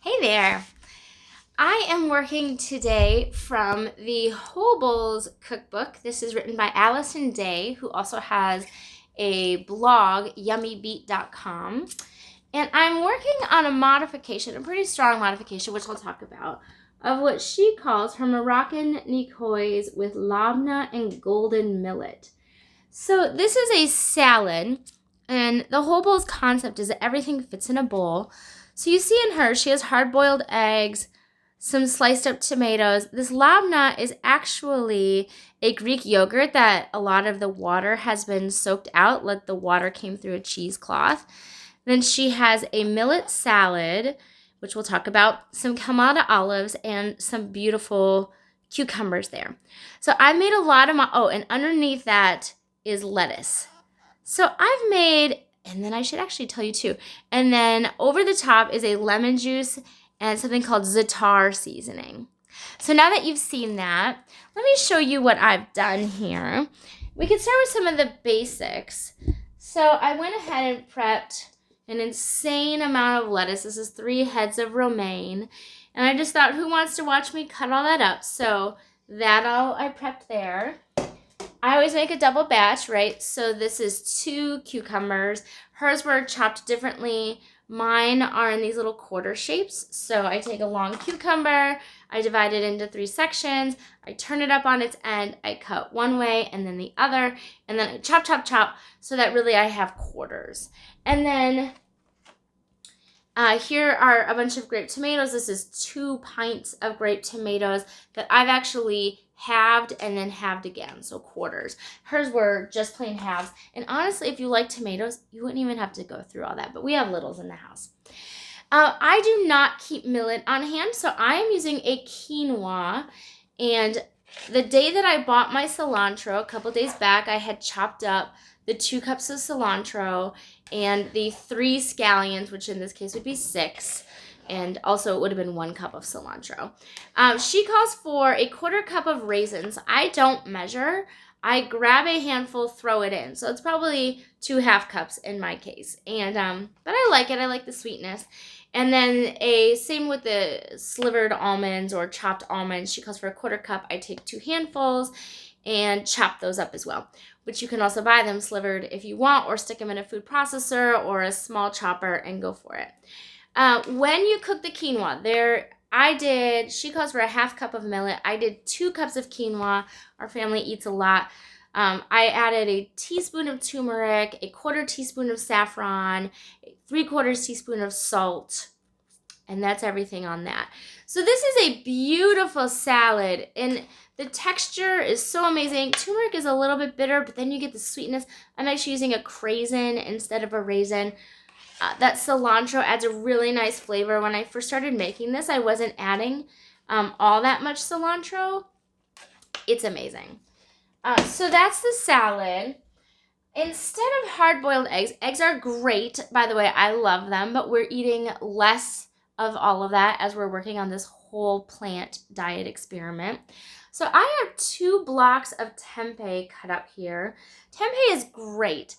Hey there. I am working today from the Whole Bowls Cookbook. This is written by Allison Day, who also has a blog, yummybeat.com. And I'm working on a modification, a pretty strong modification, which I'll talk about, of what she calls her Moroccan Nicoise with Labneh and golden millet. So this is a salad, and the Whole Bowls concept is that everything fits in a bowl. So you see in her, she has hard-boiled eggs, some sliced up tomatoes. This labneh is actually a Greek yogurt that a lot of the water has been soaked out, like the water came through a cheesecloth. Then she has a millet salad, which we'll talk about, some Kamada olives, and some beautiful cucumbers there. So I made a lot of and underneath that is lettuce. So I've made, and then I should actually tell you too, and then over the top is a lemon juice and something called Za'atar seasoning. So now that you've seen that, let me show you what I've done here. We can start with some of the basics. So I went ahead and prepped an insane amount of lettuce. This is 3 heads of romaine. And I just thought, who wants to watch me cut all that up? So that all I prepped there. I always make a double batch, right? So this is 2 cucumbers. Hers were chopped differently. Mine are in these little quarter shapes. So I take a long cucumber, I divide it into 3 sections, I turn it up on its end, I cut one way and then the other, and then I chop, chop, chop, so that really I have quarters. And then here are a bunch of grape tomatoes. This is 2 pints of grape tomatoes that I've actually halved and then halved again, so quarters. Hers were just plain halves. And honestly, if you like tomatoes, you wouldn't even have to go through all that, but we have littles in the house. I do not keep millet on hand, so I am using a quinoa. And the day that I bought my cilantro, a couple days back, I had chopped up the 2 cups of cilantro and the 3 scallions, which in this case would be 6. And also it would have been 1 cup of cilantro. She calls for a 1/4 cup of raisins. I don't measure. I grab a handful, throw it in. So it's probably 2 half cups in my case. And but I like it. I like the sweetness. And then same with the slivered almonds or chopped almonds. She calls for a 1/4 cup. I take 2 handfuls and chop those up as well. But you can also buy them slivered if you want, or stick them in a food processor or a small chopper and go for it. When you cook the quinoa, she calls for a half cup of millet. I did 2 cups of quinoa. Our family eats a lot. I added a teaspoon of turmeric, a 1/4 teaspoon of saffron, a 3/4 teaspoon of salt, and that's everything on that. So this is a beautiful salad, and the texture is so amazing. Turmeric is a little bit bitter, but then you get the sweetness. I'm actually using a craisin instead of a raisin. That cilantro adds a really nice flavor. When I first started making this, I wasn't adding all that much cilantro. It's amazing. So that's the salad. Instead of hard-boiled eggs, eggs are great. By the way, I love them, but we're eating less of all of that as we're working on this whole plant diet experiment. So I have 2 blocks of tempeh cut up here. Tempeh is great.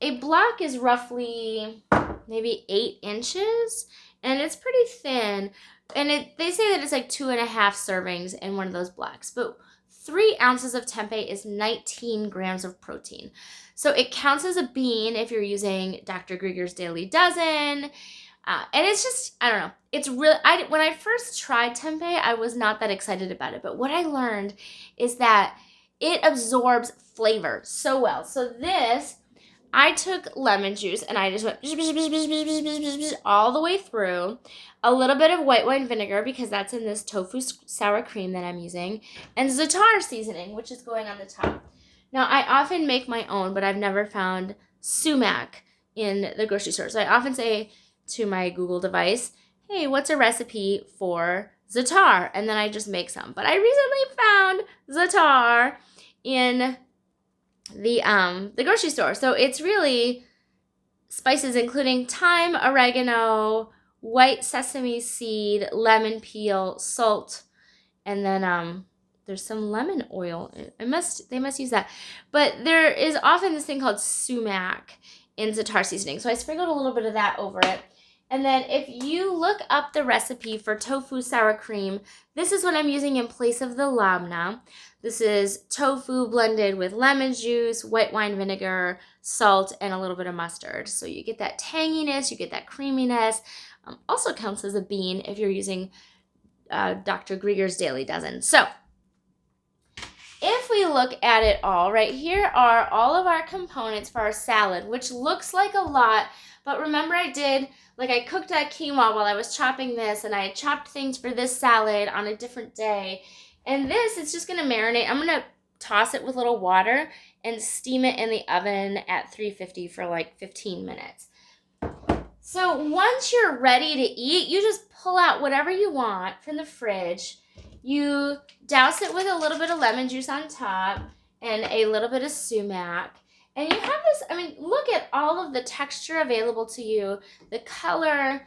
A block is roughly maybe 8 inches, and it's pretty thin. And they say that it's like 2.5 servings in one of those blocks. But 3 ounces of tempeh is 19 grams of protein. So it counts as a bean if you're using Dr. Grieger's Daily Dozen. And it's just, I don't know. It's really, when I first tried tempeh, I was not that excited about it. But what I learned is that it absorbs flavor so well. So I took lemon juice and I just went all the way through. A little bit of white wine vinegar because that's in this tofu sour cream that I'm using. And Za'atar seasoning, which is going on the top. Now, I often make my own, but I've never found sumac in the grocery store. So I often say to my Google device, hey, what's a recipe for Za'atar? And then I just make some. But I recently found Za'atar in the grocery store. So it's really spices including thyme, oregano, white sesame seed, lemon peel, salt, and then there's some lemon oil. They must use that. But there is often this thing called sumac in Za'atar seasoning. So I sprinkled a little bit of that over it. And then if you look up the recipe for tofu sour cream, this is what I'm using in place of the labneh. This is tofu blended with lemon juice, white wine vinegar, salt, and a little bit of mustard. So you get that tanginess, you get that creaminess. Also counts as a bean if you're using Dr. Grieger's Daily Dozen. So if we look at it all, right here are all of our components for our salad, which looks like a lot, but remember I cooked that quinoa while I was chopping this, and I chopped things for this salad on a different day. And this, it's just going to marinate. I'm going to toss it with a little water and steam it in the oven at 350 for like 15 minutes. So once you're ready to eat, you just pull out whatever you want from the fridge. You douse it with a little bit of lemon juice on top and a little bit of sumac. And you have this, I mean, look at all of the texture available to you, the color,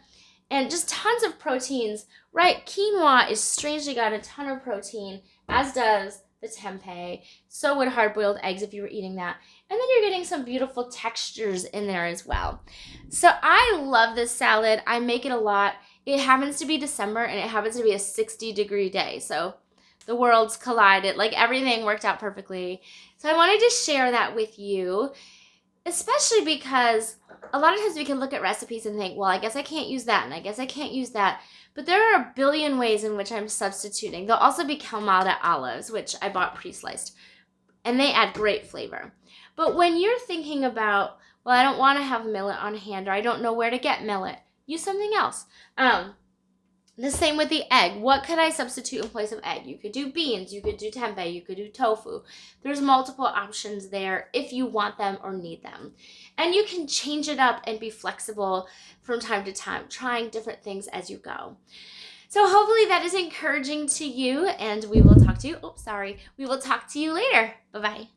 and just tons of proteins, right? Quinoa is strangely got a ton of protein, as does the tempeh. So would hard-boiled eggs if you were eating that. And then you're getting some beautiful textures in there as well. So I love this salad. I make it a lot. It happens to be December, and it happens to be a 60-degree day. So the worlds collided. Like, everything worked out perfectly. So I wanted to share that with you, especially because a lot of times we can look at recipes and think, well, I guess I can't use that, and I guess I can't use that. But there are a billion ways in which I'm substituting. There'll also be Kalamata olives, which I bought pre-sliced, and they add great flavor. But when you're thinking about, well, I don't want to have millet on hand, or I don't know where to get millet, use something else. The same with the egg. What could I substitute in place of egg? You could do beans, you could do tempeh, you could do tofu. There's multiple options there if you want them or need them. And you can change it up and be flexible from time to time, trying different things as you go. So hopefully that is encouraging to you, and we will talk to you. We will talk to you later. Bye-bye.